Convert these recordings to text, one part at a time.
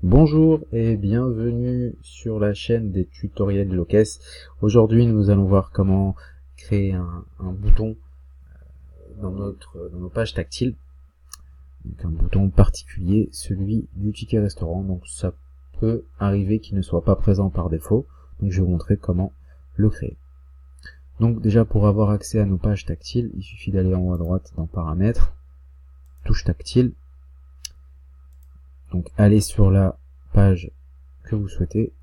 Bonjour et bienvenue sur la chaîne des tutoriels Lokes. Aujourd'hui nous allons voir comment créer un bouton dans nos pages tactiles. Donc un bouton particulier, celui du ticket restaurant. Donc ça peut arriver qu'il ne soit pas présent par défaut. Donc je vais vous montrer comment le créer. Donc déjà pour avoir accès à nos pages tactiles, il suffit d'aller en haut à droite dans Paramètres, touche tactile. Donc allez sur la page que vous souhaitez,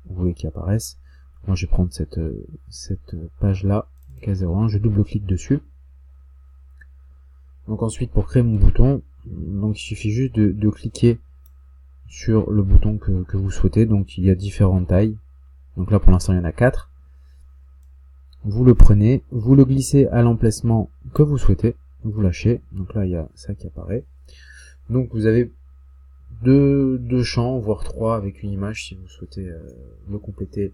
vous voulez qu'il apparaisse. Moi je vais prendre cette page là, K01, je double-clique dessus. Donc ensuite pour créer mon bouton, donc il suffit juste de cliquer sur le bouton que vous souhaitez. Donc il y a différentes tailles. Donc là pour l'instant il y en a 4. Vous le prenez, vous le glissez à l'emplacement que vous souhaitez, vous lâchez. Donc là il y a ça qui apparaît. Donc vous avez deux champs, voire 3 avec une image si vous souhaitez le compléter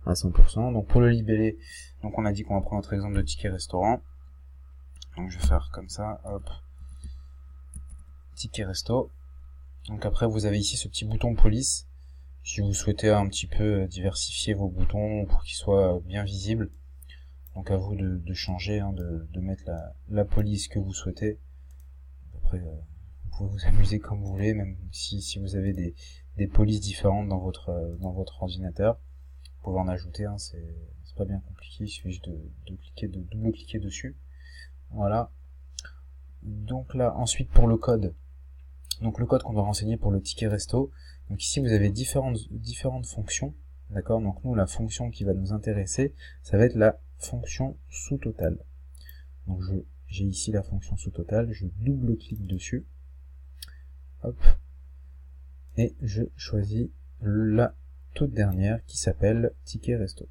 à 100%. Donc pour le libellé, donc on a dit qu'on va prendre notre exemple de ticket restaurant. Donc je vais faire comme ça, hop, ticket resto. Donc après vous avez ici ce petit bouton police, si vous souhaitez un petit peu diversifier vos boutons pour qu'ils soient bien visibles. Donc à vous de changer, de mettre la police que vous souhaitez. Après vous pouvez vous amuser comme vous voulez, même si vous avez des polices différentes dans votre ordinateur. Vous pouvez en ajouter, c'est pas bien compliqué, il suffit juste de double-cliquer dessus. Voilà. Donc là, ensuite pour le code. Donc le code qu'on va renseigner pour le ticket resto. Donc ici vous avez différentes fonctions. D'accord? Donc nous, la fonction qui va nous intéresser, ça va être la fonction sous-totale. Donc j'ai ici la fonction sous-totale, je double-clique dessus. Hop. Et je choisis la toute dernière qui s'appelle ticket resto.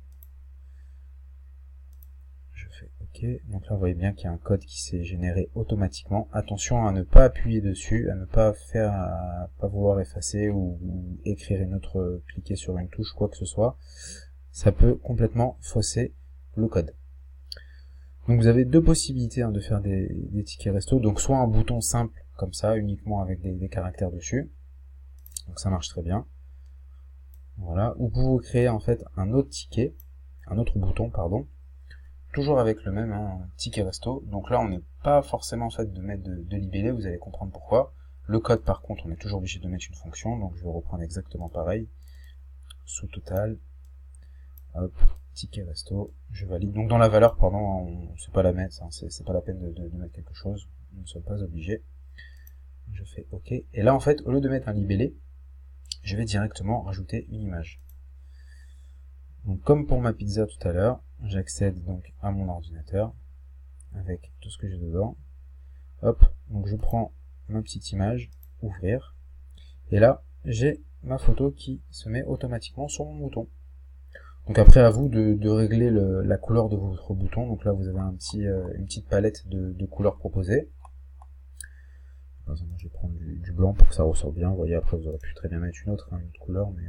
Je fais OK. Donc là, vous voyez bien qu'il y a un code qui s'est généré automatiquement. Attention à ne pas appuyer dessus, à ne pas vouloir effacer ou écrire une autre, cliquer sur une touche, quoi que ce soit. Ça peut complètement fausser le code. Donc vous avez deux possibilités de faire des tickets resto. Donc soit un bouton simple comme ça, uniquement avec des caractères dessus. Donc ça marche très bien. Voilà. Ou vous créez en fait un autre bouton, pardon. Toujours avec le même ticket resto. Donc là on n'est pas forcément en fait de mettre de libellé, vous allez comprendre pourquoi. Le code par contre on est toujours obligé de mettre une fonction, donc je vais reprendre exactement pareil. Sous total. Hop, ticket resto, je valide. Donc dans la valeur, pardon, c'est pas la mettre, c'est pas la peine de mettre quelque chose, nous ne sommes pas obligés. Je fais OK. Et là en fait, au lieu de mettre un libellé, je vais directement rajouter une image. Donc comme pour ma pizza tout à l'heure, j'accède donc à mon ordinateur avec tout ce que j'ai dedans. Hop, donc je prends ma petite image, ouvrir, et là j'ai ma photo qui se met automatiquement sur mon bouton. Donc après à vous de régler la couleur de votre bouton. Donc là vous avez une petite palette de couleurs proposées. Par exemple, je vais prendre du blanc pour que ça ressorte bien. Vous voyez, après vous aurez pu très bien mettre une autre couleur, mais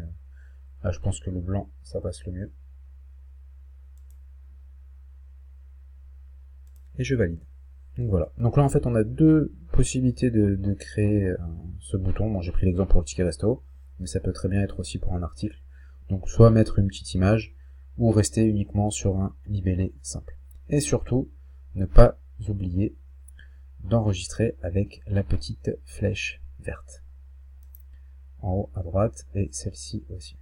là je pense que le blanc ça passe le mieux. Et je valide. Donc voilà. Donc là en fait on a deux possibilités de créer ce bouton. Bon, j'ai pris l'exemple pour le ticket resto, mais ça peut très bien être aussi pour un article. Donc soit mettre une petite image, ou rester uniquement sur un libellé simple. Et surtout, ne pas oublier d'enregistrer avec la petite flèche verte. En haut à droite, et celle-ci aussi.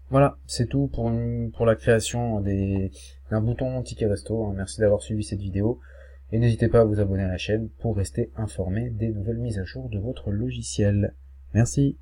Voilà, c'est tout pour la création d'un bouton ticket resto. Merci d'avoir suivi cette vidéo. Et n'hésitez pas à vous abonner à la chaîne pour rester informé des nouvelles mises à jour de votre logiciel. Merci.